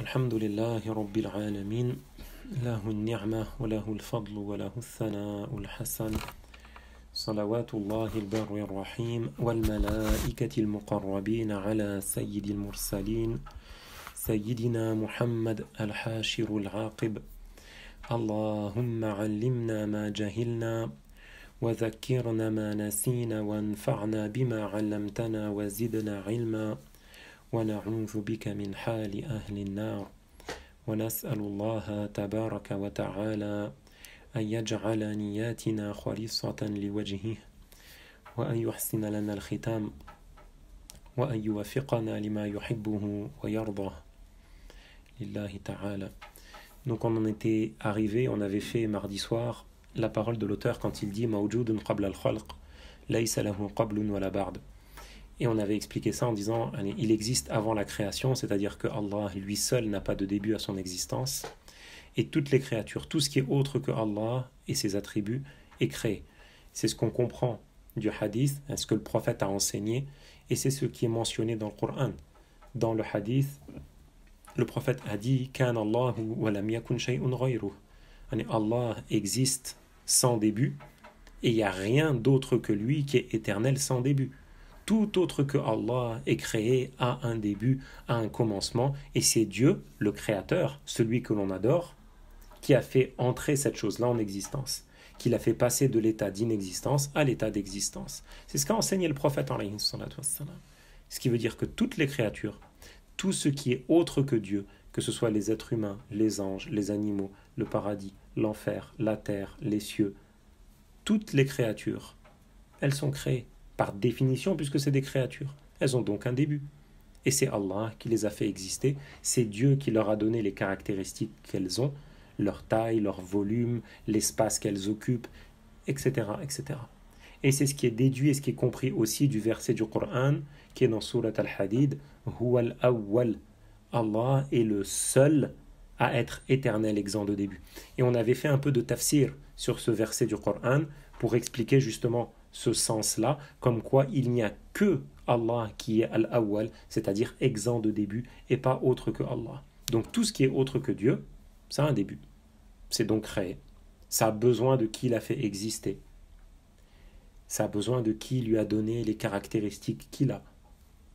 الحمد لله رب العالمين له النعمة وله الفضل وله الثناء الحسن صلوات الله البر الرحيم والملائكة المقربين على سيد المرسلين سيدنا محمد الحاشر العاقب اللهم علمنا ما جهلنا وذكرنا ما نسينا وانفعنا بما علمتنا وزدنا علما ونعوذ بك من حال أهل النار ونسأل الله تبارك وتعالى أن يجعل نياتنا خالصة لوجهه وأن يحسن لنا الختام وأن يوفقنا لما يحبه ويرضاه لله تعالى. Donc on en était arrivé, on avait fait mardi soir la parole de l'auteur quand il dit Mawjoudun qabla al-khalq, laysa lahu qablun wala ba'd. Et on avait expliqué ça en disant il existe avant la création, c'est-à-dire que Allah lui seul n'a pas de début à son existence. Et toutes les créatures, tout ce qui est autre que Allah et ses attributs est créé. C'est ce qu'on comprend du hadith, ce que le prophète a enseigné, et c'est ce qui est mentionné dans le Coran. Dans le hadith, le prophète a dit Kan Allahu wa lam yakun shay'un ghayruh. Allah existe sans début, et il n'y a rien d'autre que lui qui est éternel sans début. Tout autre que Allah est créé a un début, a un commencement, et c'est Dieu, le Créateur, celui que l'on adore, qui a fait entrer cette chose-là en existence, qui l'a fait passer de l'état d'inexistence à l'état d'existence. C'est ce qu'a enseigné le prophète alayhi salatu wassalam. Ce qui veut dire que toutes les créatures, tout ce qui est autre que Dieu, que ce soit les êtres humains, les anges, les animaux, le paradis, l'enfer, la terre, les cieux, toutes les créatures, elles sont créées par définition puisque c'est des créatures. Elles ont donc un début. Et c'est Allah qui les a fait exister, c'est Dieu qui leur a donné les caractéristiques qu'elles ont, leur taille, leur volume, l'espace qu'elles occupent, etc., etc. Et c'est ce qui est déduit et ce qui est compris aussi du verset du Coran qui est dans Surat Al-Hadid, Huwal Awwal. Allah est le seul à être éternel, exempt de début. Et on avait fait un peu de tafsir sur ce verset du Coran pour expliquer justement ce sens-là, comme quoi il n'y a que Allah qui est Al-Awwal, c'est-à-dire exempt de début, et pas autre que Allah. Donc tout ce qui est autre que Dieu, ça a un début. C'est donc créé. Ça a besoin de qui l'a fait exister. Ça a besoin de qui lui a donné les caractéristiques qu'il a.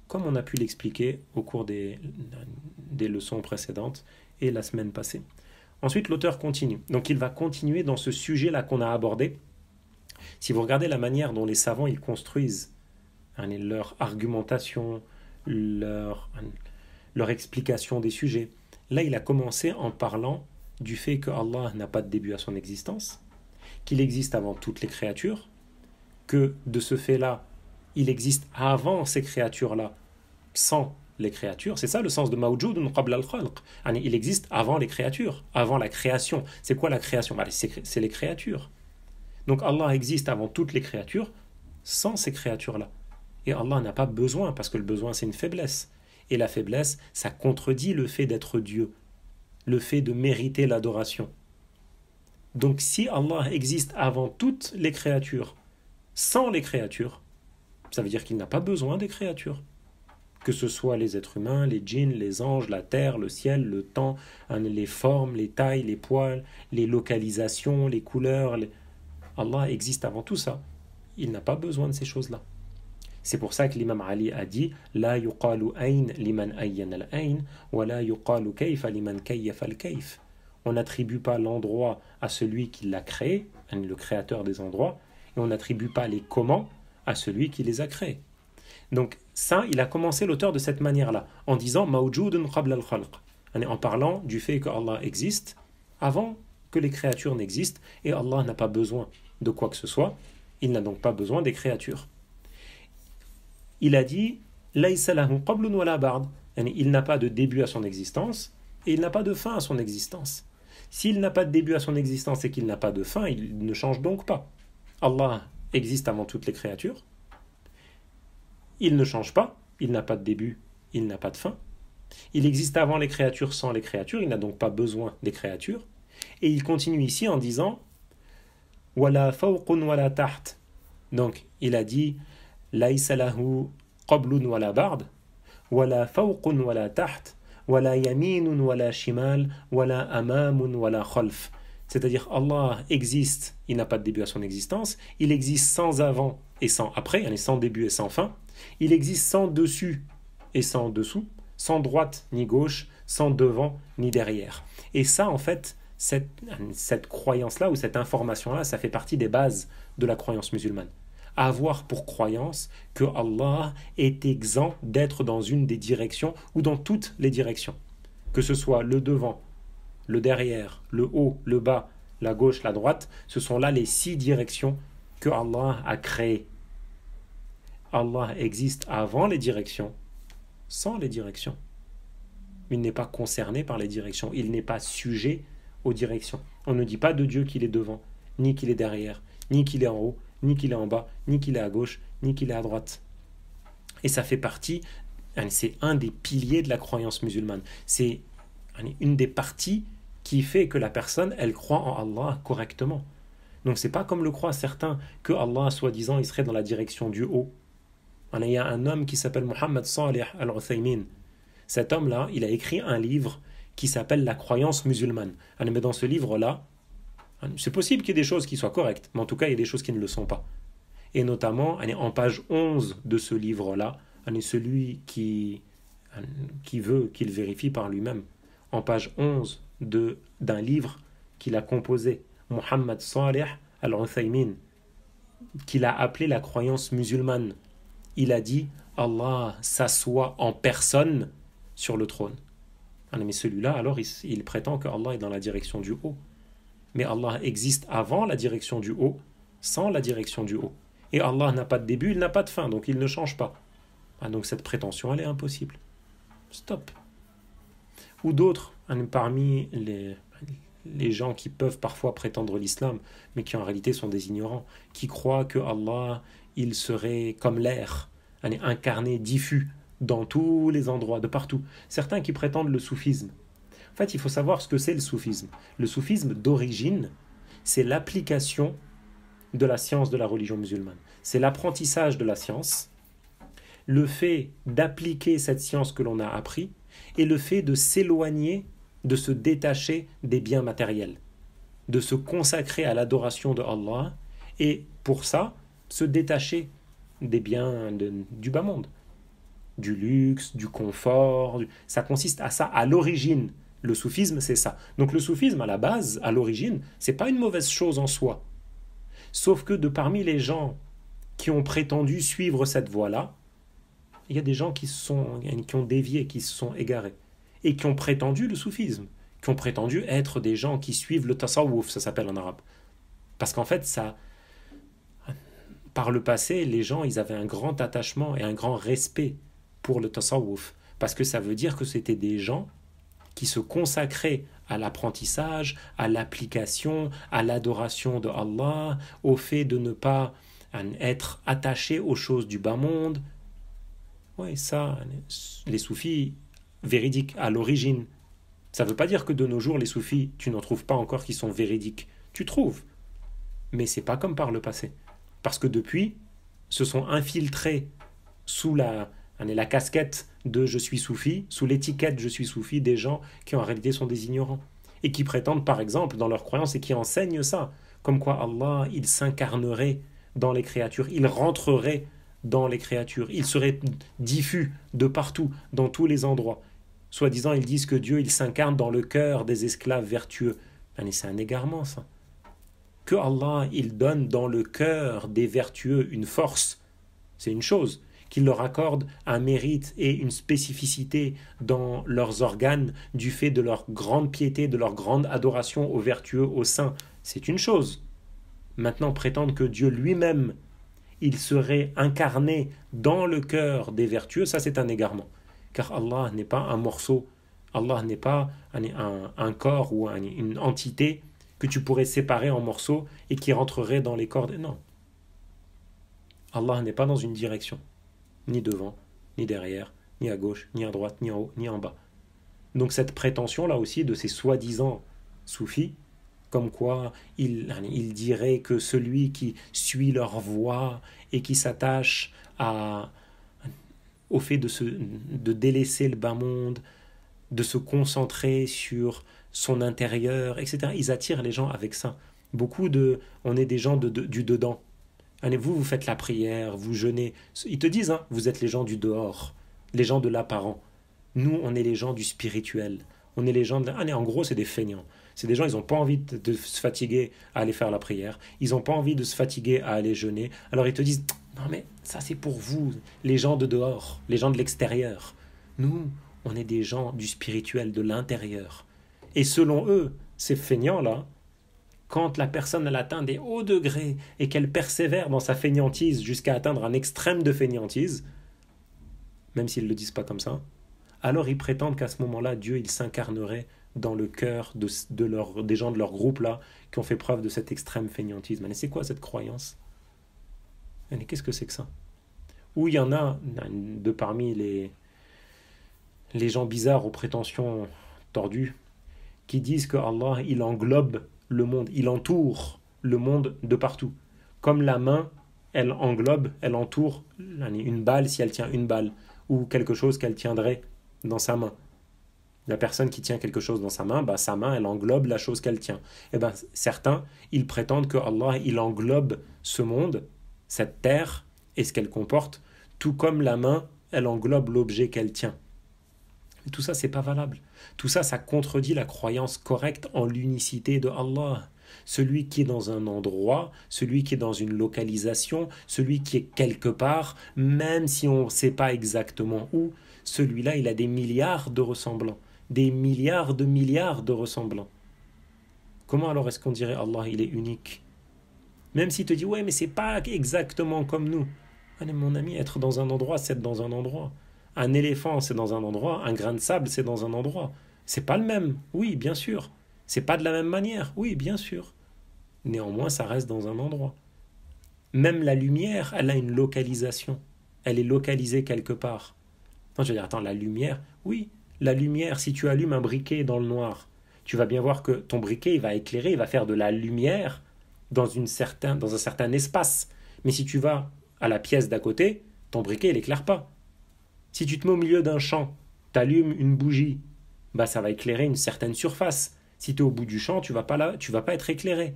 Comme on a pu l'expliquer au cours des leçons précédentes et la semaine passée. Ensuite, l'auteur continue. Donc il va continuer dans ce sujet-là qu'on a abordé. Si vous regardez la manière dont les savants ils construisent leur argumentation, leur explication des sujets, là il a commencé en parlant du fait que Allah n'a pas de début à son existence, qu'il existe avant toutes les créatures, que de ce fait-là, il existe avant ces créatures-là, sans les créatures. C'est ça le sens de Mawjoudun qabla al-khalq. Il existe avant les créatures, avant la création. C'est quoi la création ? C'est les créatures. Donc Allah existe avant toutes les créatures, sans ces créatures-là. Et Allah n'a pas besoin, parce que le besoin c'est une faiblesse. Et la faiblesse, ça contredit le fait d'être Dieu, le fait de mériter l'adoration. Donc si Allah existe avant toutes les créatures, sans les créatures, ça veut dire qu'il n'a pas besoin des créatures. Que ce soit les êtres humains, les djinns, les anges, la terre, le ciel, le temps, les formes, les tailles, les poils, les localisations, les couleurs. Allah existe avant tout ça. Il n'a pas besoin de ces choses-là. C'est pour ça que l'imam Ali a dit La yuqalu ayn liman ayyan al-ayn wa la yuqalu kayfa liman kayyafa al-kayf. On n'attribue pas l'endroit à celui qui l'a créé, le créateur des endroits, et on n'attribue pas les comment à celui qui les a créés. Donc ça, il a commencé l'auteur de cette manière-là, en disant Mawjoudun qabla al-khalq, en parlant du fait que Allah existe avant que les créatures n'existent, et Allah n'a pas besoin de quoi que ce soit, il n'a donc pas besoin des créatures. Il a dit Laysa lahu qablun wala ba'd. Il n'a pas de début à son existence et il n'a pas de fin à son existence. S'il n'a pas de début à son existence et qu'il n'a pas de fin, il ne change donc pas. Allah existe avant toutes les créatures. Il ne change pas, il n'a pas de début, il n'a pas de fin. Il existe avant les créatures, sans les créatures, il n'a donc pas besoin des créatures. Et il continue ici en disant Wala fawqun wala taht. Donc il a dit Laysa lahu qablun wala ba'd, wala fawqun wala taht, wala yaminun wala shimal, wala amamun wala khalf. C'est-à-dire Allah existe, il n'a pas de début à son existence, il existe sans avant et sans après, sans début et sans fin, il existe sans dessus et sans dessous, sans droite ni gauche, sans devant ni derrière. Et ça, en fait, cette croyance-là ou cette information-là, ça fait partie des bases de la croyance musulmane. Avoir pour croyance que Allah est exempt d'être dans une des directions ou dans toutes les directions. Que ce soit le devant, le derrière, le haut, le bas, la gauche, la droite, ce sont là les 6 directions que Allah a créées. Allah existe avant les directions, sans les directions. Il n'est pas concerné par les directions, il n'est pas sujet aux directions. On ne dit pas de Dieu qu'il est devant, ni qu'il est derrière, ni qu'il est en haut, ni qu'il est en bas, ni qu'il est à gauche, ni qu'il est à droite. Et ça fait partie, c'est un des piliers de la croyance musulmane. C'est une des parties qui fait que la personne, elle croit en Allah correctement. Donc c'est pas comme le croient certains, que Allah, soi-disant, il serait dans la direction du haut. Il y a un homme qui s'appelle Muhammad Salih al-Uthaymin. Cet homme-là, il a écrit un livre qui s'appelle La croyance musulmane. Mais dans ce livre-là, c'est possible qu'il y ait des choses qui soient correctes, mais en tout cas, il y a des choses qui ne le sont pas. Et notamment, en page 11 de ce livre-là, celui qui veut qu'il vérifie par lui-même, en page 11 d'un livre qu'il a composé, Muhammad Salih al-Uthaymin, qu'il a appelé la croyance musulmane. Il a dit Allah s'assoit en personne sur le trône. Mais celui-là, alors, il prétend que Allah est dans la direction du haut. Mais Allah existe avant la direction du haut, sans la direction du haut. Et Allah n'a pas de début, il n'a pas de fin, donc il ne change pas. Donc cette prétention, elle est impossible. Stop. Ou d'autres, parmi les gens qui peuvent parfois prétendre l'islam, mais qui en réalité sont des ignorants, qui croient que Allah, il serait comme l'air, incarné, diffus, dans tous les endroits, de partout. Certains qui prétendent le soufisme. En fait, il faut savoir ce que c'est le soufisme. Le soufisme, d'origine, c'est l'application de la science de la religion musulmane. C'est l'apprentissage de la science, le fait d'appliquer cette science que l'on a appris, et le fait de s'éloigner, de se détacher des biens matériels, de se consacrer à l'adoration de Allah, et pour ça, se détacher des biens du bas monde, du luxe, du confort. Ça consiste à ça, à l'origine. Le soufisme, c'est ça. Donc le soufisme, à la base, à l'origine, c'est pas une mauvaise chose en soi. Sauf que de parmi les gens qui ont prétendu suivre cette voie-là, il y a des gens qui ont dévié, qui se sont égarés, et qui ont prétendu le soufisme, qui ont prétendu être des gens qui suivent le tasawwuf, ça s'appelle en arabe. Parce qu'en fait, par le passé, les gens, ils avaient un grand attachement et un grand respect pour le tasawwuf, parce que ça veut dire que c'était des gens qui se consacraient à l'apprentissage, à l'application, à l'adoration de Allah, au fait de ne pas être attachés aux choses du bas monde. Oui, ça, les soufis véridiques à l'origine. Ça ne veut pas dire que de nos jours, les soufis, tu n'en trouves pas encore qui sont véridiques. Tu trouves. Mais c'est pas comme par le passé. Parce que depuis, se sont infiltrés sous la casquette de je suis soufi, sous l'étiquette je suis soufi, des gens qui en réalité sont des ignorants. Et qui prétendent par exemple dans leurs croyances et qui enseignent ça, comme quoi Allah, il s'incarnerait dans les créatures, il rentrerait dans les créatures, il serait diffus de partout, dans tous les endroits. Soi-disant, ils disent que Dieu, il s'incarne dans le cœur des esclaves vertueux. C'est un égarement, ça. Que Allah, il donne dans le cœur des vertueux une force, c'est une chose. Qu'il leur accorde un mérite et une spécificité dans leurs organes du fait de leur grande piété, de leur grande adoration aux vertueux, aux saints, c'est une chose. Maintenant, prétendre que Dieu lui-même, il serait incarné dans le cœur des vertueux, ça c'est un égarement. Car Allah n'est pas un morceau, Allah n'est pas un corps ou une entité que tu pourrais séparer en morceaux et qui rentrerait dans les corps. Non. Allah n'est pas dans une direction. Ni devant, ni derrière, ni à gauche, ni à droite, ni en haut, ni en bas. Donc cette prétention-là aussi de ces soi-disant soufis, comme quoi ils diraient que celui qui suit leur voie et qui s'attache au fait de délaisser le bas monde, de se concentrer sur son intérieur, etc. Ils attirent les gens avec ça. On est des gens du dedans. Allez, vous faites la prière, vous jeûnez. Ils te disent, hein, vous êtes les gens du dehors, les gens de l'apparent. Nous, on est les gens du spirituel. On est les gens de... Allez, en gros, c'est des feignants. C'est des gens, ils n'ont pas envie de se fatiguer à aller faire la prière. Ils n'ont pas envie de se fatiguer à aller jeûner. Alors ils te disent, non mais ça c'est pour vous, les gens de dehors, les gens de l'extérieur. Nous, on est des gens du spirituel, de l'intérieur. Et selon eux, ces feignants-là, quand la personne elle atteint des hauts degrés et qu'elle persévère dans sa feignantise jusqu'à atteindre un extrême de feignantise, même s'ils ne le disent pas comme ça, alors ils prétendent qu'à ce moment-là, Dieu il s'incarnerait dans le cœur des gens de leur groupe là qui ont fait preuve de cette extrême feignantise. Mais c'est quoi cette croyance? Mais qu'est-ce que c'est que ça? Ou il y en a de parmi les gens bizarres aux prétentions tordues qui disent que Allah il englobe le monde, il entoure le monde de partout. Comme la main, elle englobe, elle entoure une balle si elle tient une balle, ou quelque chose qu'elle tiendrait dans sa main. La personne qui tient quelque chose dans sa main, sa main, elle englobe la chose qu'elle tient. Et certains, ils prétendent que Allah, il englobe ce monde, cette terre, et ce qu'elle comporte, tout comme la main, elle englobe l'objet qu'elle tient. Mais tout ça, c'est pas valable. Tout ça, ça contredit la croyance correcte en l'unicité de Allah. Celui qui est dans un endroit, celui qui est dans une localisation, celui qui est quelque part, même si on ne sait pas exactement où, celui-là, il a des milliards de ressemblants. Des milliards de ressemblants. Comment alors est-ce qu'on dirait Allah, il est unique? Même s'il te dit, ouais, mais c'est pas exactement comme nous. Allez, mon ami, être dans un endroit, c'est être dans un endroit. Un éléphant, c'est dans un endroit. Un grain de sable, c'est dans un endroit. C'est pas le même. Oui, bien sûr. C'est pas de la même manière. Oui, bien sûr. Néanmoins, ça reste dans un endroit. Même la lumière, elle a une localisation. Elle est localisée quelque part. Non, je veux dire, attends, la lumière, oui, la lumière, si tu allumes un briquet dans le noir, tu vas bien voir que ton briquet, il va éclairer, il va faire de la lumière dans un certain espace. Mais si tu vas à la pièce d'à côté, ton briquet, il n'éclaire pas. Si tu te mets au milieu d'un champ, tu allumes une bougie, ça va éclairer une certaine surface. Si tu es au bout du champ, tu vas pas être éclairé.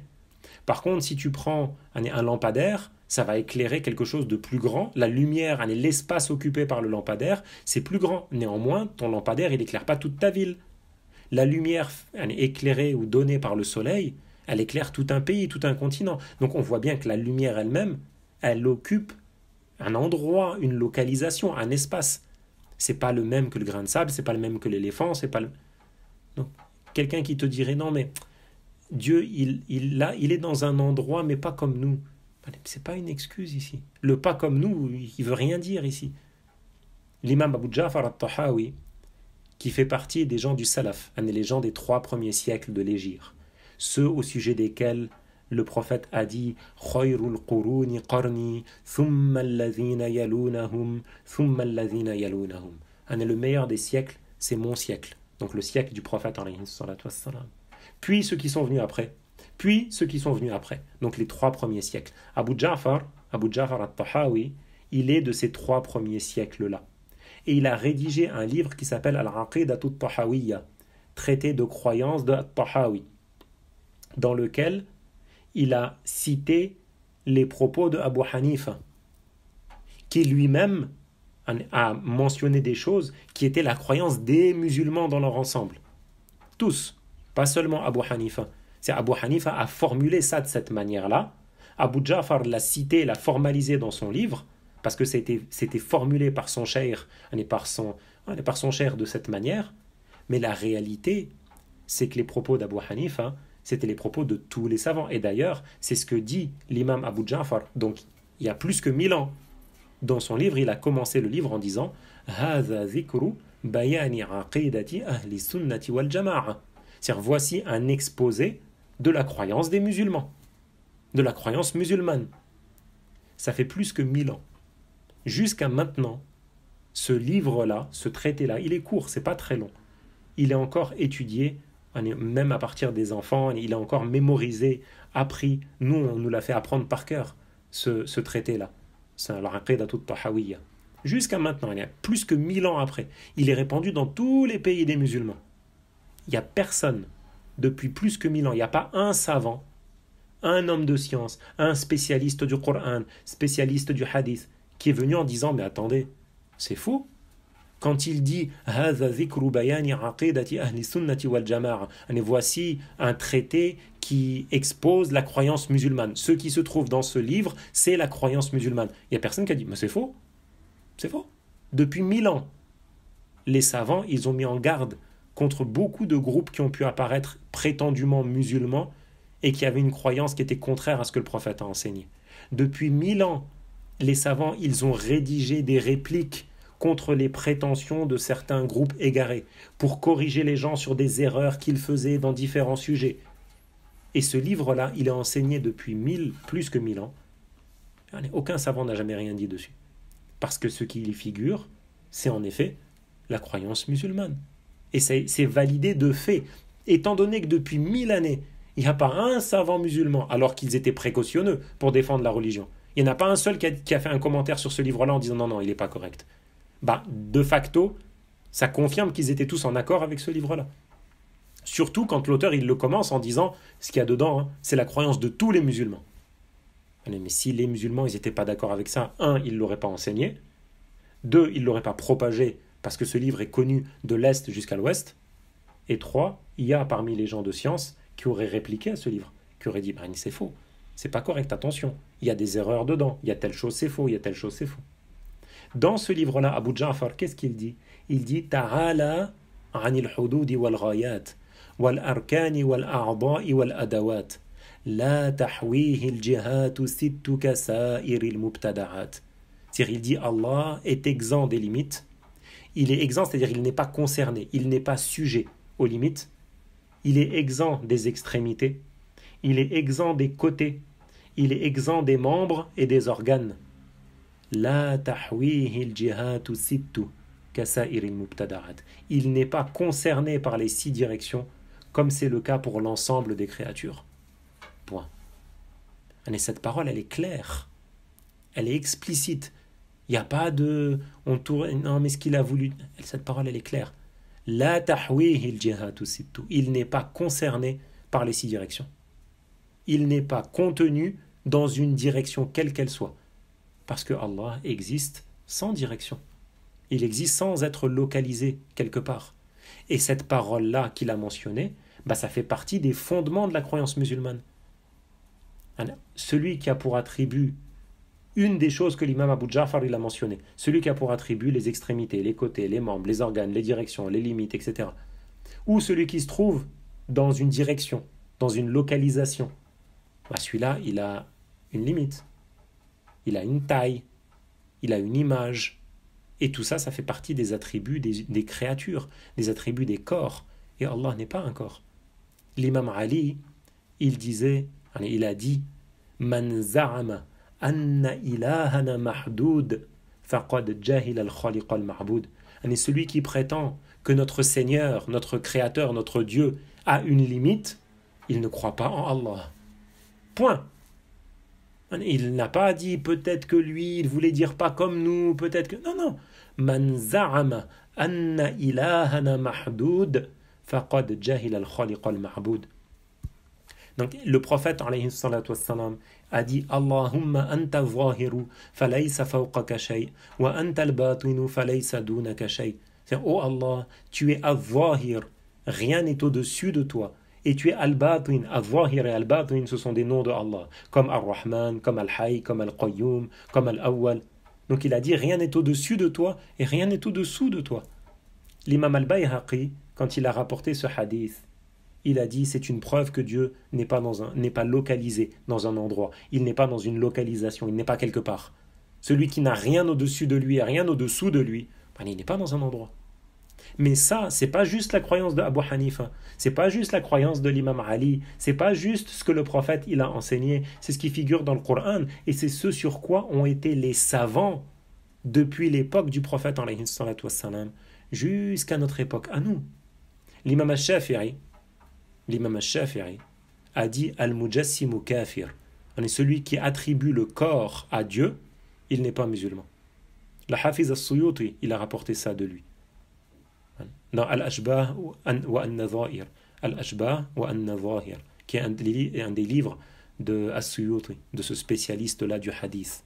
Par contre, si tu prends un lampadaire, ça va éclairer quelque chose de plus grand. La lumière, l'espace occupé par le lampadaire, c'est plus grand. Néanmoins, ton lampadaire, il n'éclaire pas toute ta ville. La lumière éclairée ou donnée par le soleil, elle éclaire tout un pays, tout un continent. Donc on voit bien que la lumière elle-même, elle occupe un endroit, une localisation, un espace. C'est pas le même que le grain de sable, c'est pas le même que l'éléphant, c'est pas le... Donc, quelqu'un qui te dirait non mais Dieu il est dans un endroit mais pas comme nous. C'est pas une excuse ici. Le pas comme nous, il veut rien dire ici. L'imam Abu Ja'far al-Tahawi, qui fait partie des gens du Salaf, les gens des 3 premiers siècles de l'Hégire, ceux au sujet desquels le prophète a dit Khayrul quruni qarni, thumma alladhina yalunahum, thumma alladhina yalunahum. Le meilleur des siècles, c'est mon siècle. Donc le siècle du prophète alayhi salatu wassalam. Puis ceux qui sont venus après. Puis ceux qui sont venus après. Donc les 3 premiers siècles. Abu Ja'far al-Tahawi, il est de ces 3 premiers siècles-là. Et il a rédigé un livre qui s'appelle Al-Aqidatu al-Tahawiyya, traité de croyance de Tahawi, dans lequel il a cité les propos de Abu Hanifa, qui lui-même a mentionné des choses qui étaient la croyance des musulmans dans leur ensemble. Tous, pas seulement Abu Hanifa. C'est Abu Hanifa a formulé ça de cette manière-là. Abu Ja'far l'a cité, l'a formalisé dans son livre, parce que c'était formulé par son cheikh, par son cheikh de cette manière. Mais la réalité, c'est que les propos d'Abu Hanifa, c'était les propos de tous les savants. Et d'ailleurs, c'est ce que dit l'imam Abu Ja'far, donc il y a plus que 1000 ans. Dans son livre, il a commencé le livre en disant « Hadha zikru bayani aqidati ahli sunnati wal jama'a » C'est-à-dire, voici un exposé de la croyance des musulmans, de la croyance musulmane. Ça fait plus que 1000 ans. Jusqu'à maintenant, ce livre-là, ce traité-là, il est court, c'est pas très long. Il est encore étudié, même à partir des enfants, il est encore mémorisé, appris. Nous, on nous l'a fait apprendre par cœur, ce traité-là. C'est l'Aqidatu al-Tahawiyya. jusqu'à maintenant, il y a plus que 1000 ans après. Il est répandu dans tous les pays des musulmans. Il n'y a personne, depuis plus que 1000 ans, il n'y a pas un savant, un homme de science, un spécialiste du Coran, spécialiste du hadith, qui est venu en disant, mais attendez, c'est faux. Quand il dit voici un traité qui expose la croyance musulmane. Ce qui se trouve dans ce livre, c'est la croyance musulmane. Il n'y a personne qui a dit, mais c'est faux. C'est faux. Depuis 1000 ans, les savants, ils ont mis en garde contre beaucoup de groupes qui ont pu apparaître prétendument musulmans et qui avaient une croyance qui était contraire à ce que le prophète a enseigné. Depuis 1000 ans, les savants, ils ont rédigé des répliques contre les prétentions de certains groupes égarés, pour corriger les gens sur des erreurs qu'ils faisaient dans différents sujets. Et ce livre-là, il est enseigné depuis plus que 1000 ans. Aucun savant n'a jamais rien dit dessus. Parce que ce qui y figure, c'est en effet la croyance musulmane. Et c'est validé de fait. Étant donné que depuis 1000 années, il n'y a pas un savant musulman, alors qu'ils étaient précautionneux pour défendre la religion. Il n'y en a pas un seul qui a fait un commentaire sur ce livre-là en disant non, il n'est pas correct. De facto, ça confirme qu'ils étaient tous en accord avec ce livre-là. Surtout quand l'auteur il le commence en disant ce qu'il y a dedans, c'est la croyance de tous les musulmans. Mais si les musulmans ils n'étaient pas d'accord avec ça, un, ils ne l'auraient pas enseigné, deux, ils ne l'auraient pas propagé parce que ce livre est connu de l'Est jusqu'à l'Ouest, et trois, il y a parmi les gens de science qui auraient répliqué à ce livre, qui auraient dit c'est faux, c'est pas correct, attention, il y a des erreurs dedans, il y a telle chose c'est faux, il y a telle chose c'est faux. Dans ce livre-là, Abu Ja'far, qu'est-ce qu'il dit? Il dit Ta'ala anil hududi wal ghayat wal arkani wal a'da'i wal adawat la tahwihi al jihatu sittu kasairi al mubtada'at. C'est-à-dire, il dit Allah est exempt des limites. Il est exempt, c'est-à-dire il n'est pas concerné, il n'est pas sujet aux limites. Il est exempt des extrémités. Il est exempt des côtés. Il est exempt des membres et des organes. La tahwihi al-jihatu sittu kasairi al-mubtada'at. Il n'est pas concerné par les 6 directions, comme c'est le cas pour l'ensemble des créatures. Point. Et cette parole, elle est claire. Elle est explicite. Il n'y a pas de... on tourne, non, mais ce qu'il a voulu... Cette parole, elle est claire. La tahwihi al-jihatu sittu. Il n'est pas concerné par les 6 directions. Il n'est pas contenu dans une direction quelle qu'elle soit. Parce que Allah existe sans direction. Il existe sans être localisé quelque part. Et cette parole-là qu'il a mentionnée, ça fait partie des fondements de la croyance musulmane. Celui qui a pour attribut une des choses que l'imam Abu Ja'far il a mentionné, celui qui a pour attribut les extrémités, les côtés, les membres, les organes, les directions, les limites, etc. Ou celui qui se trouve dans une direction, dans une localisation, celui-là, il a une limite. Il a une taille, il a une image. Et tout ça, ça fait partie des attributs des créatures, des attributs des corps. Et Allah n'est pas un corps. L'imam Ali, il a dit « Man za'ama anna ilahana mahdoud faqad jahil al-khaliq al-ma'boud » Celui qui prétend que notre Seigneur, notre Créateur, notre Dieu a une limite, il ne croit pas en Allah. Point. Il n'a pas dit peut-être que lui, il voulait dire pas comme nous, peut-être que... Non. Man za'ama anna ilahana mahdoud faqad jahil al-khaliq al-ma'boud. Donc le prophète alayhi salatu wassalam a dit Allahumma anta zahiru falaysa fawqaka shay wa anta al-batinu falaysa dunaka shay. C'est-à-dire, oh Allah, tu es al-zahir, rien n'est au-dessus de toi. Et tu es al-batin, al-zahir et al-batin, ce sont des noms de Allah, comme al-Rahman, comme al-Hayy, comme al-Qayyum, comme al-Awwal. Donc il a dit rien n'est au-dessus de toi et rien n'est au-dessous de toi. L'imam al-Bayhaqi, quand il a rapporté ce hadith, il a dit c'est une preuve que Dieu n'est pas localisé dans un endroit, il n'est pas dans une localisation, il n'est pas quelque part. Celui qui n'a rien au-dessus de lui et rien au-dessous de lui, il n'est pas dans un endroit. Mais ça, c'est pas juste la croyance de Abu Hanifa, c'est pas juste la croyance de l'imam Ali, c'est pas juste ce que le prophète il a enseigné, c'est ce qui figure dans le Coran et c'est ce sur quoi ont été les savants depuis l'époque du prophète alayhi salatu wassalam jusqu'à notre époque, à nous. L'imam al-Shafi'i a dit Al-Mujassimu kafir. Celui qui attribue le corps à Dieu, il n'est pas musulman. La Hafiz al-Suyuti, il a rapporté ça de lui. Dans Al-Ashbah wa An-Nadha'ir. Al-Ashbah wa An-Nadha'ir, qui est un des livres de As-Suyuti, de ce spécialiste-là du hadith.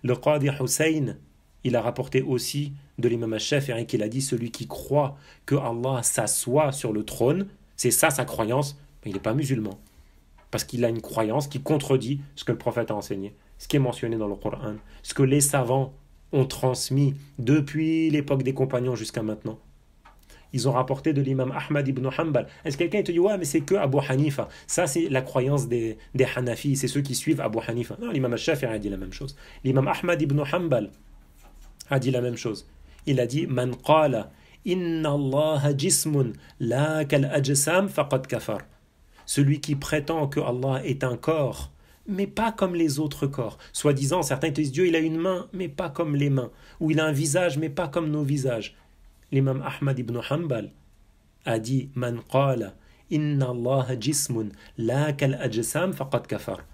Le Qadi Hussein, il a rapporté aussi de l'imam al-Shafi'i qu'il a dit celui qui croit que Allah s'assoit sur le trône, c'est ça sa croyance, mais il n'est pas musulman. Parce qu'il a une croyance qui contredit ce que le prophète a enseigné, ce qui est mentionné dans le Coran, ce que les savants ont transmis depuis l'époque des compagnons jusqu'à maintenant. Ils ont rapporté de l'imam Ahmad ibn Hanbal. Est-ce que quelqu'un te dit ouais mais c'est que Abu Hanifa? Ça c'est la croyance des Hanafi, c'est ceux qui suivent Abu Hanifa. Non, l'imam al-Shafi'i a dit la même chose. L'imam Ahmad ibn Hanbal a dit la même chose. Il a dit man qala inna Allah jismun la kal ajsam faqad kafar. Celui qui prétend que Allah est un corps, mais pas comme les autres corps. Soi-disant, certains te disent Dieu il a une main, mais pas comme les mains. Ou il a un visage, mais pas comme nos visages. L'imam Ahmad ibn Hanbal a dit man qala inna Allah jismun la kal ajsam faqad kafar.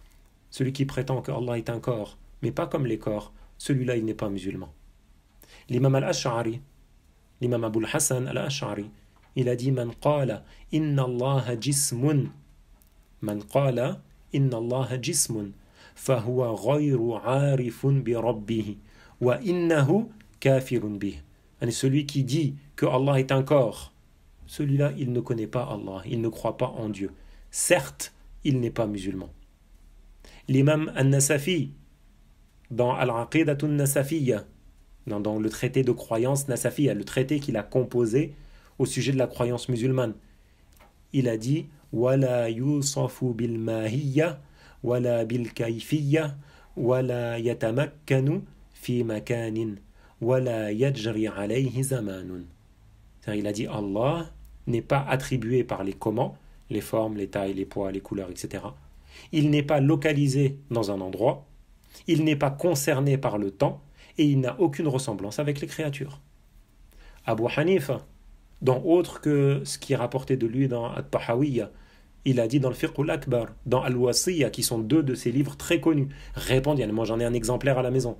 Celui qui prétend que Allah est un corps, mais pas comme les corps, celui-là il n'est pas musulman. L'imam al-Ash'ari, l'imam Abu al-Hassan al-Ash'ari, il a dit man qala inna Allah jismun man qala inna Allah jismun fahuwa ghayru 'arifun bi rabbih wa innahu kafirun bih. Celui qui dit que Allah est un corps, celui-là il ne connaît pas Allah, il ne croit pas en Dieu. Certes, il n'est pas musulman. L'imam al-Nasafi, dans Al-Aqidatun Nasafiyya, dans le traité de croyance Nasafiyya, le traité qu'il a composé au sujet de la croyance musulmane, il a dit wala yusafu bil mahiyya wala bil kayfiyya wala yatamakkanu fi makanin wala yajri alayhi zamanun. Il a dit Allah n'est pas attribué par les comment, les formes, les tailles, les poids, les couleurs, etc. Il n'est pas localisé dans un endroit, il n'est pas concerné par le temps et il n'a aucune ressemblance avec les créatures. Abu Hanifa, dans autre que ce qui est rapporté de lui dans At-Tahawiyya, il a dit dans le Fiqh al-Akbar, dans Al-Wasiyya, qui sont deux de ses livres très connus, répandus, moi j'en ai un exemplaire à la maison,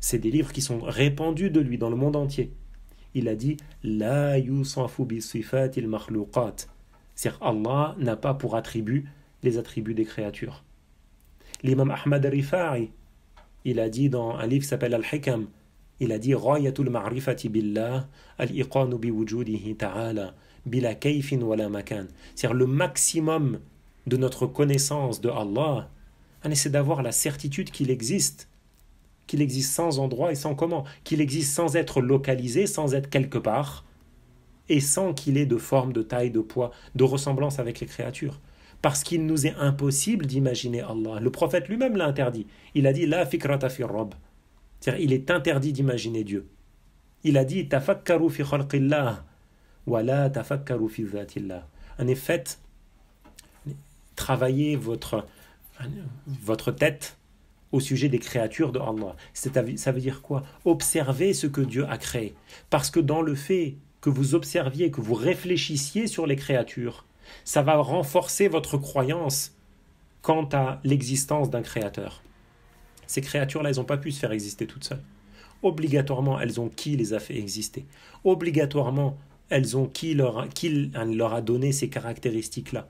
c'est des livres qui sont répandus de lui dans le monde entier. Il a dit La yusafu bi sifatil makhluqat. C'est-à-dire Allah n'a pas pour attribut les attributs des créatures. L'imam Ahmad al-Rifa'i, il a dit dans un livre qui s'appelle Al-Hikam, il a dit Rayatul ma'rifati billah al-iqanu bi wujudihi ta'ala bila kayfin wala makan. C'est-à-dire le maximum de notre connaissance de Allah, c'est d'avoir la certitude qu'il existe sans endroit et sans comment, qu'il existe sans être localisé, sans être quelque part, et sans qu'il ait de forme, de taille, de poids, de ressemblance avec les créatures. Parce qu'il nous est impossible d'imaginer Allah. Le prophète lui-même l'a interdit. Il a dit « La fikrata fi rabb ». C'est-à-dire, il est interdit d'imaginer Dieu. Il a dit « Tafakkaru fi khalqillah wa la tafakkaru fi dhatillah ». En effet, travaillez votre tête au sujet des créatures de Allah. Ça veut dire quoi? Observez ce que Dieu a créé. Parce que dans le fait que vous observiez, que vous réfléchissiez sur les créatures, ça va renforcer votre croyance quant à l'existence d'un créateur. Ces créatures-là, elles n'ont pas pu se faire exister toutes seules. Obligatoirement, elles ont qui les a fait exister. Obligatoirement, elles ont qui leur a donné ces caractéristiques-là.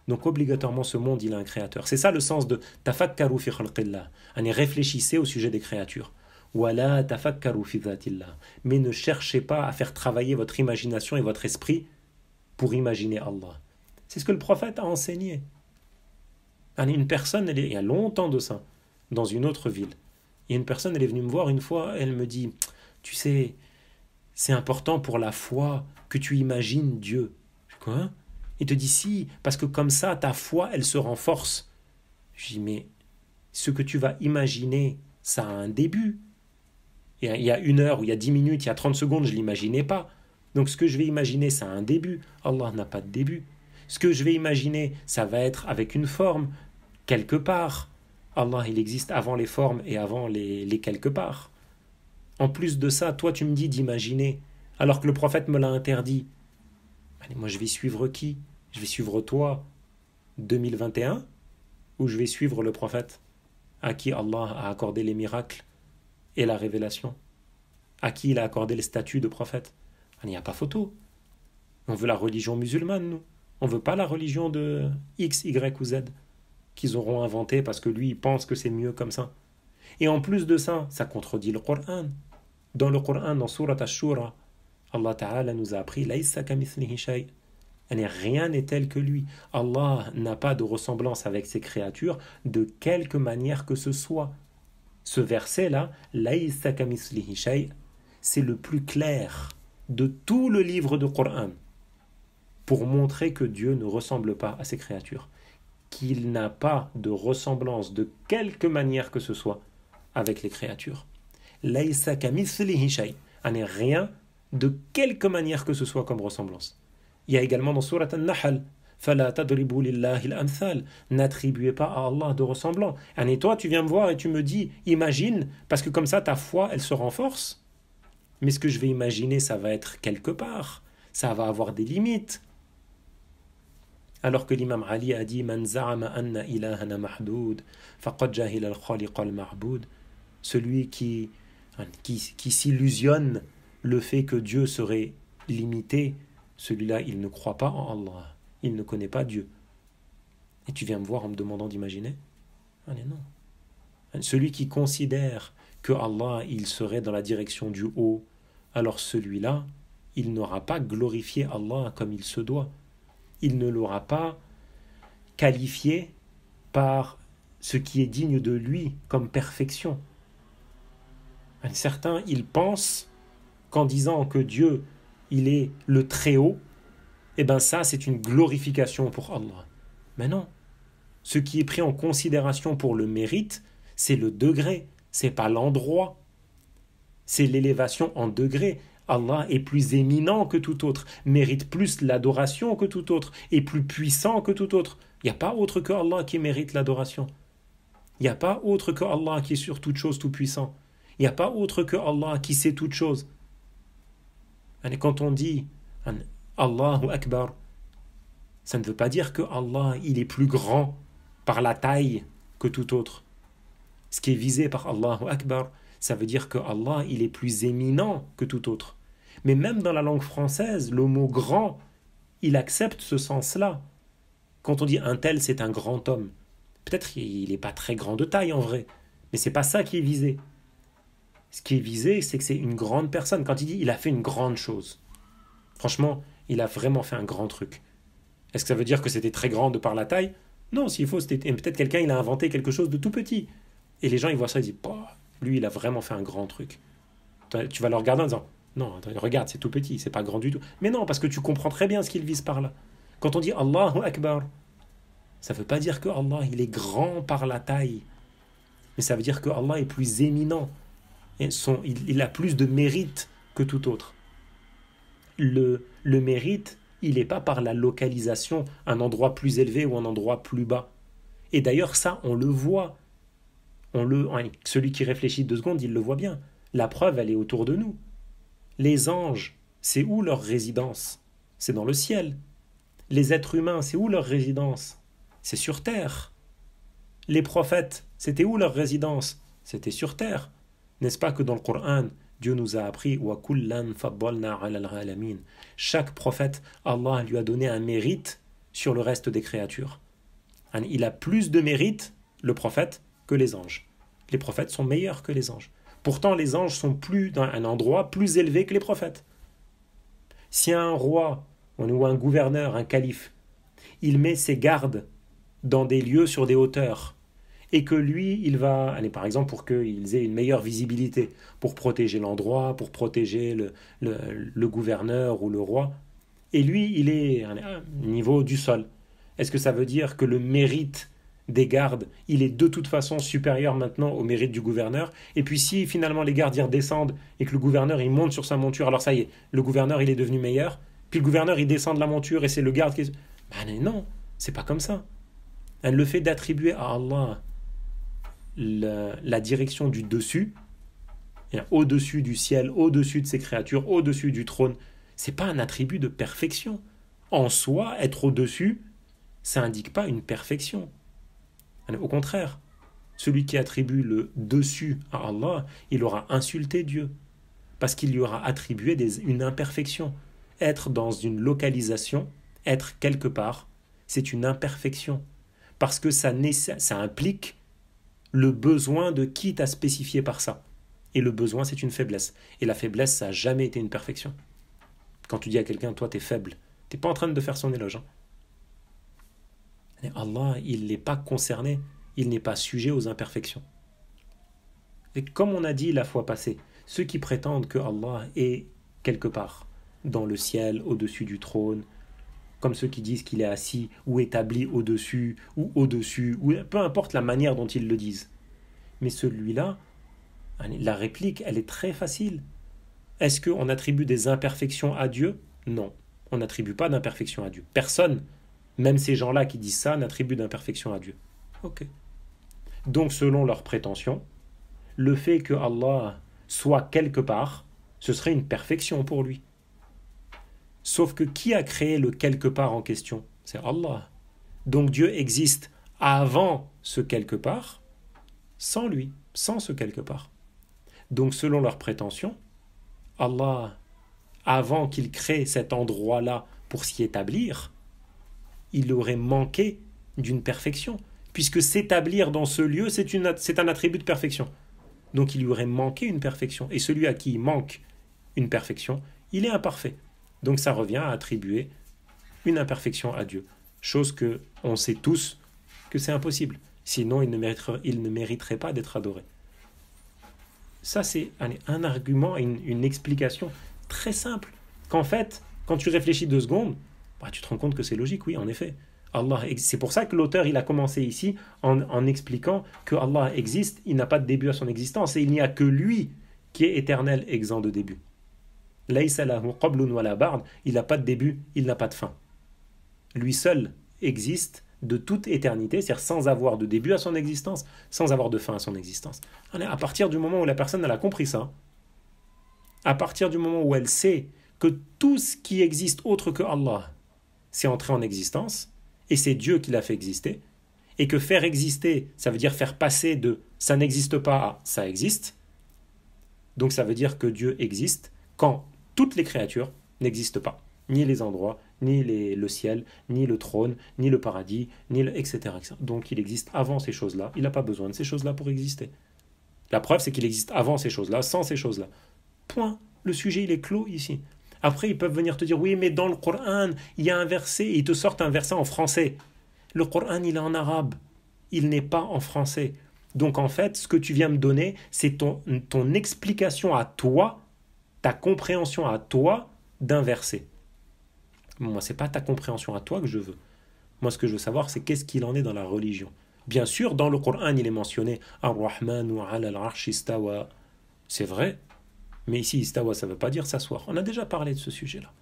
Donc obligatoirement ce monde il a un créateur. C'est ça le sens de tafakkaru fi khalqillah. Réfléchissez au sujet des créatures. Wala tafakkaru fi dhatillah. Mais ne cherchez pas à faire travailler votre imagination et votre esprit pour imaginer Allah. C'est ce que le prophète a enseigné. Une personne, il y a longtemps de ça, dans une autre ville. Il y a une personne, elle est venue me voir une fois, elle me dit, tu sais, c'est important pour la foi que tu imagines Dieu. Quoi? Il te dit si, parce que comme ça, ta foi, elle se renforce. Je dis, mais ce que tu vas imaginer, ça a un début. Il y a 1 heure, ou il y a 10 minutes, il y a 30 secondes, je ne l'imaginais pas. Donc ce que je vais imaginer, ça a un début. Allah n'a pas de début. Ce que je vais imaginer, ça va être avec une forme, quelque part. Allah, il existe avant les formes et avant les quelque part. En plus de ça, toi, tu me dis d'imaginer, alors que le prophète me l'a interdit. Allez, moi, je vais suivre qui? Je vais suivre toi, 2021, ou je vais suivre le prophète à qui Allah a accordé les miracles et la révélation? à qui il a accordé le statut de prophète. Il n'y a pas photo. On veut la religion musulmane, nous. On ne veut pas la religion de X, Y ou Z qu'ils auront inventé parce que lui, il pense que c'est mieux comme ça. Et en plus de ça, ça contredit le Coran. Dans le Coran, dans Surat Ash-Shura, Allah Ta'ala nous a appris Laïsa kamithlihi shay. Rien n'est tel que lui. Allah n'a pas de ressemblance avec ses créatures de quelque manière que ce soit. Ce verset-là, Laïsa kamithlihi shay, c'est le plus clair de tout le livre du Coran pour montrer que Dieu ne ressemble pas à ses créatures, qu'il n'a pas de ressemblance de quelque manière que ce soit avec les créatures. Laïsa kamithlihi shay, rien de quelque manière que ce soit comme ressemblance. Il y a également dans Surat An-Nahl, Fala tadribu lillahi al-amthal, n'attribuez pas à Allah de ressemblant. Et toi, tu viens me voir et tu me dis, imagine, parce que comme ça ta foi, elle se renforce. Mais ce que je vais imaginer, ça va être quelque part, ça va avoir des limites. Alors que l'imam Ali a dit, Man za'ama anna ilahana mahdoud, faqad jahila al-khaliq al-ma'boud. Celui qui s'illusionne le fait que Dieu serait limité, celui-là, il ne croit pas en Allah. Il ne connaît pas Dieu. Et tu viens me voir en me demandant d'imaginer ? Allez, non. Celui qui considère que Allah, il serait dans la direction du haut, alors celui-là, il n'aura pas glorifié Allah comme il se doit. Il ne l'aura pas qualifié par ce qui est digne de lui comme perfection. Certains, ils pensent qu'en disant que Dieu, il est le Très-Haut, eh bien ça, c'est une glorification pour Allah. Mais non. Ce qui est pris en considération pour le mérite, c'est le degré, c'est pas l'endroit. C'est l'élévation en degré. Allah est plus éminent que tout autre, mérite plus l'adoration que tout autre, est plus puissant que tout autre. Il n'y a pas autre que Allah qui mérite l'adoration. Il n'y a pas autre que Allah qui est sur toute chose tout puissant. Il n'y a pas autre que Allah qui sait toute chose. Et quand on dit Allahu Akbar, ça ne veut pas dire que Allah il est plus grand par la taille que tout autre. Ce qui est visé par Allahu Akbar, ça veut dire que Allah il est plus éminent que tout autre. Mais même dans la langue française, le mot grand, il accepte ce sens-là. Quand on dit un tel c'est un grand homme, peut-être il n'est pas très grand de taille en vrai, mais c'est pas ça qui est visé. Ce qui est visé, c'est que c'est une grande personne. Quand il dit il a fait une grande chose, franchement, il a vraiment fait un grand truc. Est-ce que ça veut dire que c'était très grand de par la taille ? Non, s'il faut, c'était peut-être quelqu'un, il a inventé quelque chose de tout petit. Et les gens, ils voient ça, ils disent, lui, il a vraiment fait un grand truc. Tu vas le regarder en disant, non, regarde, c'est tout petit, c'est pas grand du tout. Mais non, parce que tu comprends très bien ce qu'il vise par là. Quand on dit Allahu Akbar, ça ne veut pas dire que Allah, il est grand par la taille. Mais ça veut dire que Allah est plus éminent. Et il a plus de mérite que tout autre. Le mérite, il n'est pas par la localisation, un endroit plus élevé ou un endroit plus bas. Et d'ailleurs, ça, on le voit. Celui qui réfléchit 2 secondes, il le voit bien. La preuve, elle est autour de nous. Les anges, c'est où leur résidence ? C'est dans le ciel. Les êtres humains, c'est où leur résidence ? C'est sur terre. Les prophètes, c'était où leur résidence ? C'était sur terre. N'est-ce pas que dans le Coran, Dieu nous a appris chaque prophète, Allah lui a donné un mérite sur le reste des créatures. Il a plus de mérite, le prophète, que les anges. Les prophètes sont meilleurs que les anges. Pourtant, les anges sont plus dans un endroit plus élevé que les prophètes. Si un roi ou un gouverneur, un calife, il met ses gardes dans des lieux sur des hauteurs, et que lui, il va, par exemple, pour qu'ils aient une meilleure visibilité, pour protéger l'endroit, pour protéger le gouverneur ou le roi, et lui, il est au niveau du sol. Est-ce que ça veut dire que le mérite des gardes, il est de toute façon supérieur maintenant au mérite du gouverneur ? Et puis si finalement les gardes y redescendent, et que le gouverneur il monte sur sa monture, alors ça y est, le gouverneur il est devenu meilleur, puis le gouverneur il descend de la monture, et c'est le garde qui est... non, c'est pas comme ça. Le fait d'attribuer à Allah la direction du dessus, au-dessus du ciel, au-dessus de ses créatures, au-dessus du trône, c'est pas un attribut de perfection. En soi, être au-dessus, ça n'indique pas une perfection. Au contraire, celui qui attribue le dessus à Allah, il aura insulté Dieu. Parce qu'il lui aura attribué une imperfection. Être dans une localisation, être quelque part, c'est une imperfection. Parce que ça implique le besoin de qui t'a spécifié par ça. Et le besoin, c'est une faiblesse. Et la faiblesse, ça n'a jamais été une perfection. Quand tu dis à quelqu'un, toi, t'es faible, t'es pas en train de faire son éloge. Et Allah, il n'est pas concerné, il n'est pas sujet aux imperfections. Et comme on a dit la fois passée, ceux qui prétendent que Allah est quelque part, dans le ciel, au-dessus du trône, comme ceux qui disent qu'il est assis ou établi au-dessus, ou peu importe la manière dont ils le disent. Mais celui-là, la réplique, elle est très facile. Est-ce qu'on attribue des imperfections à Dieu? Non, on n'attribue pas d'imperfections à Dieu. Personne, même ces gens-là qui disent ça, n'attribue d'imperfection à Dieu. Ok. Donc selon leurs prétentions, le fait que Allah soit quelque part, ce serait une perfection pour lui. Sauf que qui a créé le quelque part en question? C'est Allah. Donc Dieu existe avant ce quelque part, sans lui, sans ce quelque part. Donc selon leurs prétentions, Allah, avant qu'il crée cet endroit-là pour s'y établir, il aurait manqué d'une perfection, puisque s'établir dans ce lieu, c'est un attribut de perfection. Donc il lui aurait manqué une perfection. Et celui à qui il manque une perfection, il est imparfait. Donc ça revient à attribuer une imperfection à Dieu. Chose que on sait tous que c'est impossible. Sinon, il ne mériterait pas d'être adoré. Ça, c'est un argument, une explication très simple. Qu'en fait, quand tu réfléchis 2 secondes, tu te rends compte que c'est logique, oui, en effet. C'est pour ça que l'auteur il a commencé ici en expliquant que Allah existe, il n'a pas de début à son existence et il n'y a que lui qui est éternel, exempt de début. Laysa lahu qablun wala ba'd, il n'a pas de début, il n'a pas de fin. Lui seul existe de toute éternité, c'est-à-dire sans avoir de début à son existence, sans avoir de fin à son existence. À partir du moment où la personne elle a compris ça, à partir du moment où elle sait que tout ce qui existe autre que Allah, c'est entré en existence, et c'est Dieu qui l'a fait exister, et que faire exister, ça veut dire faire passer de ça n'existe pas à ça existe, donc ça veut dire que Dieu existe quand toutes les créatures n'existent pas, ni les endroits, ni le ciel, ni le trône, ni le paradis, etc., etc. Donc il existe avant ces choses-là, il n'a pas besoin de ces choses-là pour exister. La preuve, c'est qu'il existe avant ces choses-là, sans ces choses-là. Point. Le sujet, il est clos ici. Après, ils peuvent venir te dire, oui, mais dans le Coran, il y a un verset, et ils te sortent un verset en français. Le Coran, il est en arabe. Il n'est pas en français. Donc, en fait, ce que tu viens me donner, c'est ton explication à toi, ta compréhension à toi d'un verset. Moi, ce n'est pas ta compréhension à toi que je veux. Moi, ce que je veux savoir, c'est qu'est-ce qu'il en est dans la religion. Bien sûr, dans le Coran, il est mentionné « Ar-Rahmanu ala al-arsh istawa ». C'est vrai. Mais ici, istawa, ça ne veut pas dire s'asseoir. On a déjà parlé de ce sujet-là.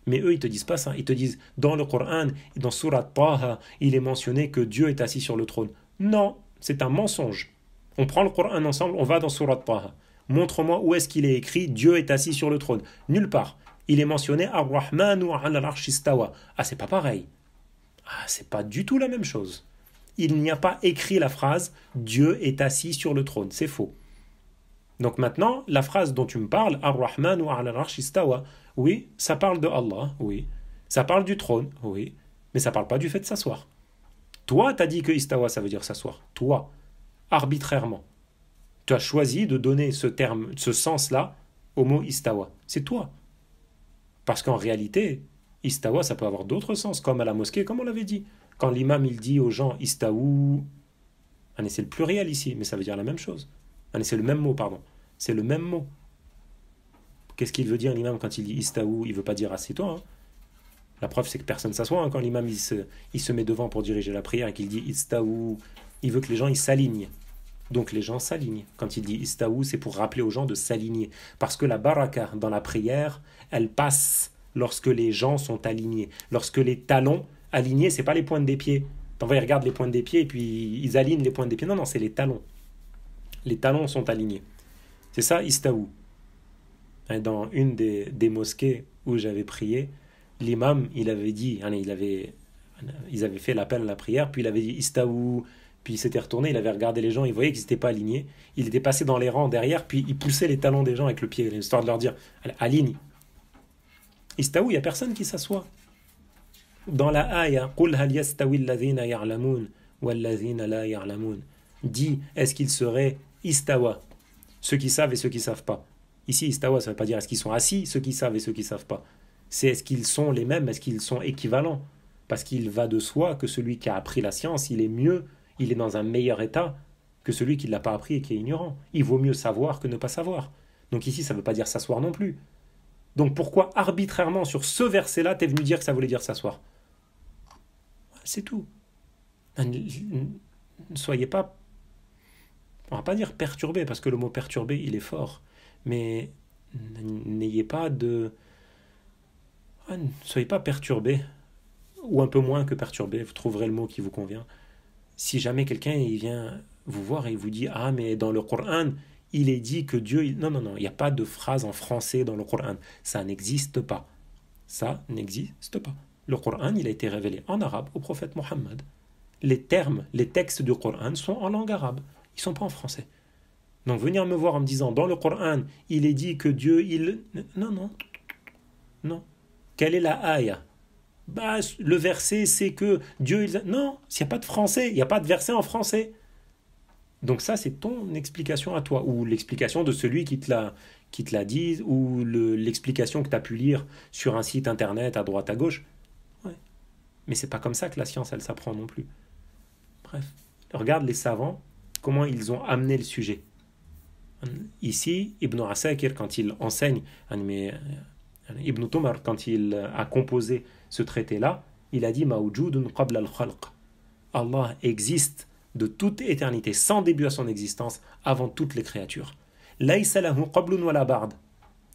Mais eux, ils ne te disent pas ça. Ils te disent, dans le Coran, dans Surat Taha, il est mentionné que Dieu est assis sur le trône. Non, c'est un mensonge. On prend le Coran ensemble, on va dans Surat Taha. Montre-moi où est-ce qu'il est écrit Dieu est assis sur le trône. Nulle part. Il est mentionné Ar-Rahmanu ala al-arsh istawa. Ah, c'est pas pareil. Ah, c'est pas du tout la même chose. Il n'y a pas écrit la phrase Dieu est assis sur le trône. C'est faux. Donc maintenant, la phrase dont tu me parles, Ar-Rahman wa ala al-arsh istawa, oui, ça parle de Allah, oui. Ça parle du trône, oui. Mais ça parle pas du fait de s'asseoir. Toi, tu as dit que istawa, ça veut dire s'asseoir. Toi, arbitrairement. Tu as choisi de donner ce terme, ce sens-là au mot istawa. C'est toi. Parce qu'en réalité, istawa, ça peut avoir d'autres sens, comme à la mosquée, comme on l'avait dit. Quand l'imam, il dit aux gens istaou, c'est le pluriel ici, mais ça veut dire la même chose. C'est le même mot, pardon. C'est le même mot. Qu'est-ce qu'il veut dire l'imam quand il dit istaou? Il ne veut pas dire assieds-toi. La preuve, c'est que personne ne s'assoit. Quand l'imam il se met devant pour diriger la prière et qu'il dit istaou, il veut que les gens ils s'alignent. Donc les gens s'alignent. Quand il dit istaou, c'est pour rappeler aux gens de s'aligner. Parce que la baraka dans la prière, elle passe lorsque les gens sont alignés. Lorsque les talons alignés, c'est pas les pointes des pieds. T'en vois, ils regardent les pointes des pieds et puis ils alignent les pointes des pieds. Non, c'est les talons. Les talons sont alignés. C'est ça, istaou. Dans une des mosquées où j'avais prié, l'imam, il avait dit, ils avaient fait l'appel à la prière, puis il avait dit istaou, puis il s'était retourné, il avait regardé les gens, il voyait qu'ils n'étaient pas alignés, il était passé dans les rangs derrière, puis il poussait les talons des gens avec le pied, histoire de leur dire, allez, aligne. Istaou, il n'y a personne qui s'assoit. Dans la ayah, قُلْ هَلْ يَسْتَوِي الَّذِينَ يَعْلَمُونَ وَالَّذِينَ لَا يَعْلَمُونَ. Dis, est-ce qu'ils seraient istawa, ceux qui savent et ceux qui ne savent pas. Ici, istawa, ça ne veut pas dire est-ce qu'ils sont assis, ceux qui savent et ceux qui ne savent pas. C'est est-ce qu'ils sont les mêmes, est-ce qu'ils sont équivalents. Parce qu'il va de soi que celui qui a appris la science, il est mieux, il est dans un meilleur état que celui qui ne l'a pas appris et qui est ignorant. Il vaut mieux savoir que ne pas savoir. Donc ici, ça ne veut pas dire s'asseoir non plus. Donc pourquoi arbitrairement sur ce verset-là, t'es venu dire que ça voulait dire s'asseoir? C'est tout. Ne soyez pas, on ne va pas dire perturbé, parce que le mot perturbé, il est fort. Mais n'ayez pas de... Ne soyez pas perturbé, ou un peu moins que perturbé, vous trouverez le mot qui vous convient. Si jamais quelqu'un il vient vous voir et il vous dit « Ah, mais dans le Coran, il est dit que Dieu... » Non, il n'y a pas de phrase en français dans le Coran. Ça n'existe pas. Ça n'existe pas. Le Coran, il a été révélé en arabe au prophète Mohammed. Les termes, les textes du Coran sont en langue arabe. Ils ne sont pas en français. Donc venir me voir en me disant « Dans le Coran, il est dit que Dieu... » Non. Quelle est la ayah? Le verset, c'est que Dieu... Non, s'il n'y a pas de français, il n'y a pas de verset en français. Donc ça, c'est ton explication à toi, ou l'explication de celui qui te l'a dit, ou l'explication que tu as pu lire sur un site internet à droite à gauche. Ouais. Mais c'est pas comme ça que la science, elle s'apprend non plus. Bref, regarde les savants, comment ils ont amené le sujet. Ici, Ibn Asakir, quand il enseigne, Ibn Tumar, quand il a composé ce traité-là, il a dit Mawjudun qabla al-khalq. Allah existe de toute éternité, sans début à son existence, avant toutes les créatures. Laysa lahu qablun wala ba'd.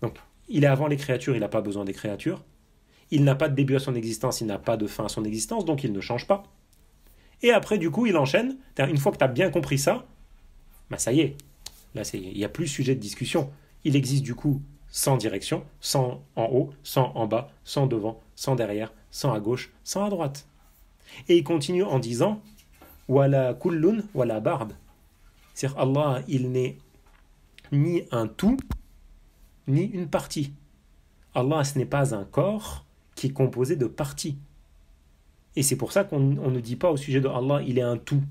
Donc, il est avant les créatures, il n'a pas besoin des créatures. Il n'a pas de début à son existence, il n'a pas de fin à son existence, donc il ne change pas. Et après, du coup, il enchaîne. Une fois que tu as bien compris ça, ça y est. Là, il n'y a plus sujet de discussion. Il existe du coup sans direction, sans en haut, sans en bas, sans devant, sans derrière, sans à gauche, sans à droite. Et il continue en disant Wala kullun wala ba'd. C'est-à-dire Allah, il n'est ni un tout, ni une partie. Allah, ce n'est pas un corps qui est composé de parties. Et c'est pour ça qu'on ne dit pas au sujet de Allah, il est un tout,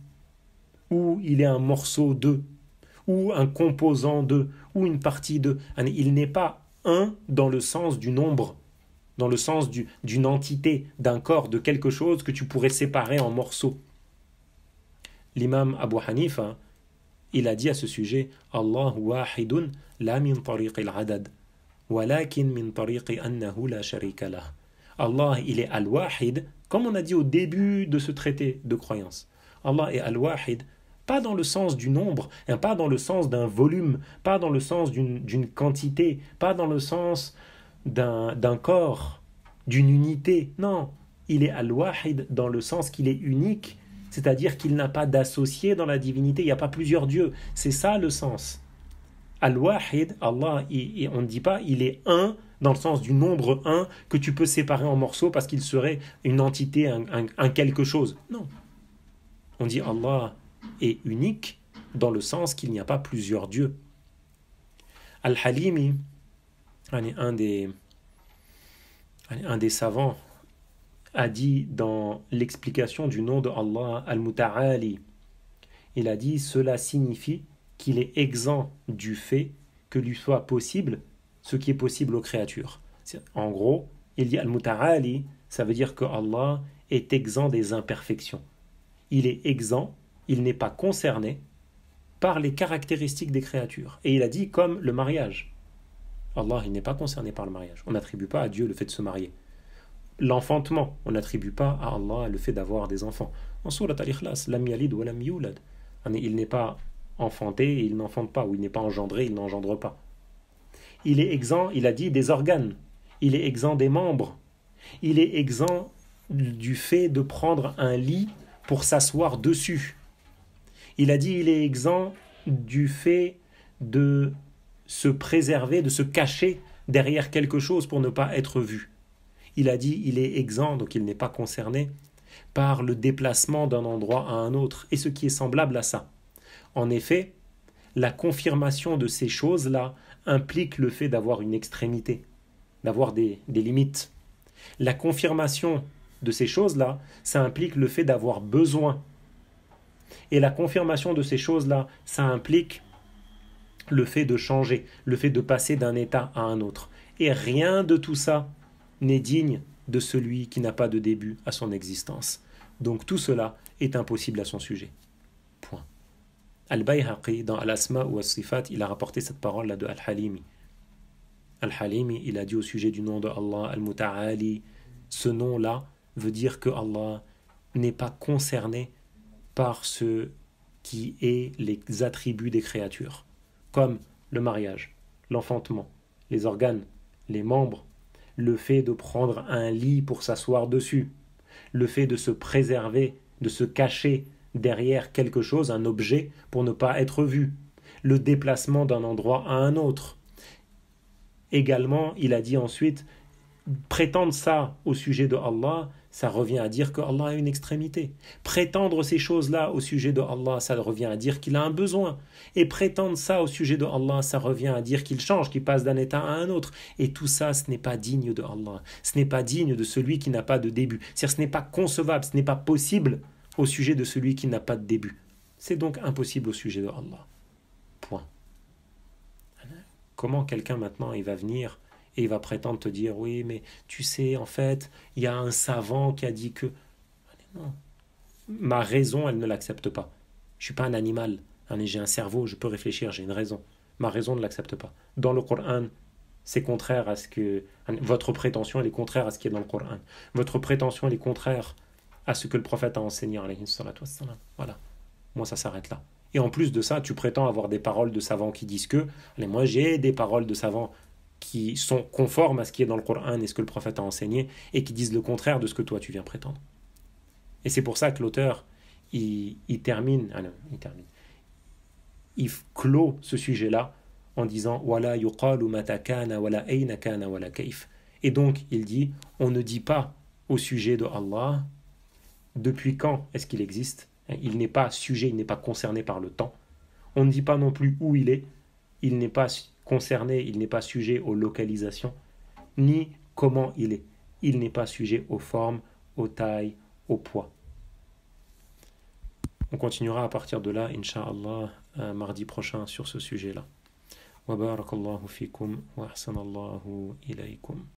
ou il est un morceau de, ou un composant de, ou une partie de. Il n'est pas un dans le sens du nombre, dans le sens d'une entité, d'un corps, de quelque chose que tu pourrais séparer en morceaux. L'imam Abu Hanifa, il a dit à ce sujet Allah wahidun la min tariq al-adad walakin min tariq annahu la sharika lah. Allah, il est al-wahid, comme on a dit au début de ce traité de croyance. Allah est al-wahid, pas dans le sens du nombre, pas dans le sens d'un volume, pas dans le sens d'une quantité, pas dans le sens d'un corps, d'une unité. Non, il est al-wahid dans le sens qu'il est unique, c'est-à-dire qu'il n'a pas d'associé dans la divinité, il n'y a pas plusieurs dieux. C'est ça le sens. Al-wahid, Allah, on ne dit pas il est un dans le sens du nombre un que tu peux séparer en morceaux parce qu'il serait une entité, un quelque chose. Non. On dit Allah est unique dans le sens qu'il n'y a pas plusieurs dieux. Al-Halimi, un des savants, a dit dans l'explication du nom de Allah Al-Muta'ali, il a dit cela signifie qu'il est exempt du fait que lui soit possible ce qui est possible aux créatures. En gros, il dit Al-Muta'ali, ça veut dire que Allah est exempt des imperfections. Il est exempt, il n'est pas concerné par les caractéristiques des créatures. Et il a dit comme le mariage. Allah, il n'est pas concerné par le mariage. On n'attribue pas à Dieu le fait de se marier. L'enfantement, on n'attribue pas à Allah le fait d'avoir des enfants. En Surat Al-Ikhlas, lam yalid wa lam yulad. Il n'est pas enfanté et il n'enfante pas, ou il n'est pas engendré, il n'engendre pas. Il est exempt, il a dit, des organes. Il est exempt des membres. Il est exempt du fait de prendre un lit pour s'asseoir dessus. Il a dit, il est exempt du fait de se préserver, de se cacher derrière quelque chose pour ne pas être vu. Il a dit, il est exempt, donc il n'est pas concerné, par le déplacement d'un endroit à un autre, et ce qui est semblable à ça. En effet, la confirmation de ces choses-là implique le fait d'avoir une extrémité, d'avoir des limites. La confirmation de ces choses-là, ça implique le fait d'avoir besoin. Et la confirmation de ces choses-là, ça implique le fait de changer, le fait de passer d'un état à un autre. Et rien de tout ça n'est digne de celui qui n'a pas de début à son existence. Donc tout cela est impossible à son sujet. Point. Al-Bayhaqi, dans Al-Asma ou As-Sifat, il a rapporté cette parole-là de Al-Halimi. Al-Halimi, il a dit au sujet du nom de Allah, Al-Muta'ali, ce nom-là veut dire que Allah n'est pas concerné par ce qui est les attributs des créatures, comme le mariage, l'enfantement, les organes, les membres, le fait de prendre un lit pour s'asseoir dessus, le fait de se préserver, de se cacher derrière quelque chose, un objet, pour ne pas être vu, le déplacement d'un endroit à un autre. Également, il a dit ensuite, prétendre ça au sujet de Allah, ça revient à dire que Allah a une extrémité. Prétendre ces choses-là au sujet de Allah, ça revient à dire qu'il a un besoin. Et prétendre ça au sujet de Allah, ça revient à dire qu'il change, qu'il passe d'un état à un autre. Et tout ça, ce n'est pas digne de Allah. Ce n'est pas digne de celui qui n'a pas de début. C'est-à-dire, ce n'est pas concevable, ce n'est pas possible au sujet de celui qui n'a pas de début. C'est donc impossible au sujet de Allah. Point. Comment quelqu'un maintenant, il va venir et il va prétendre te dire, oui, mais tu sais, en fait, il y a un savant qui a dit que... Non. Ma raison, elle ne l'accepte pas. Je ne suis pas un animal. J'ai un cerveau, je peux réfléchir, j'ai une raison. Ma raison ne l'accepte pas. Dans le Coran, c'est contraire à ce que... Votre prétention, elle est contraire à ce qui est dans le Coran. Votre prétention, elle est contraire à ce que le prophète a enseigné. Voilà. Moi, ça s'arrête là. Et en plus de ça, tu prétends avoir des paroles de savants qui disent que... Allez, moi, j'ai des paroles de savants qui sont conformes à ce qui est dans le Coran et ce que le prophète a enseigné, et qui disent le contraire de ce que toi tu viens prétendre. Et c'est pour ça que l'auteur, il clôt ce sujet-là en disant Wala yuqalu mata kana wala ayna kana wala kayf. Et donc il dit, on ne dit pas au sujet de Allah depuis quand est-ce qu'il existe. Il n'est pas sujet, il n'est pas concerné par le temps. On ne dit pas non plus où il n'est pas concerné, il n'est pas sujet aux localisations, ni comment il est. Il n'est pas sujet aux formes, aux tailles, au poids. On continuera à partir de là, Inch'Allah, mardi prochain sur ce sujet-là. Wa barakallahu fikum wa ahsanallahu ilaykum.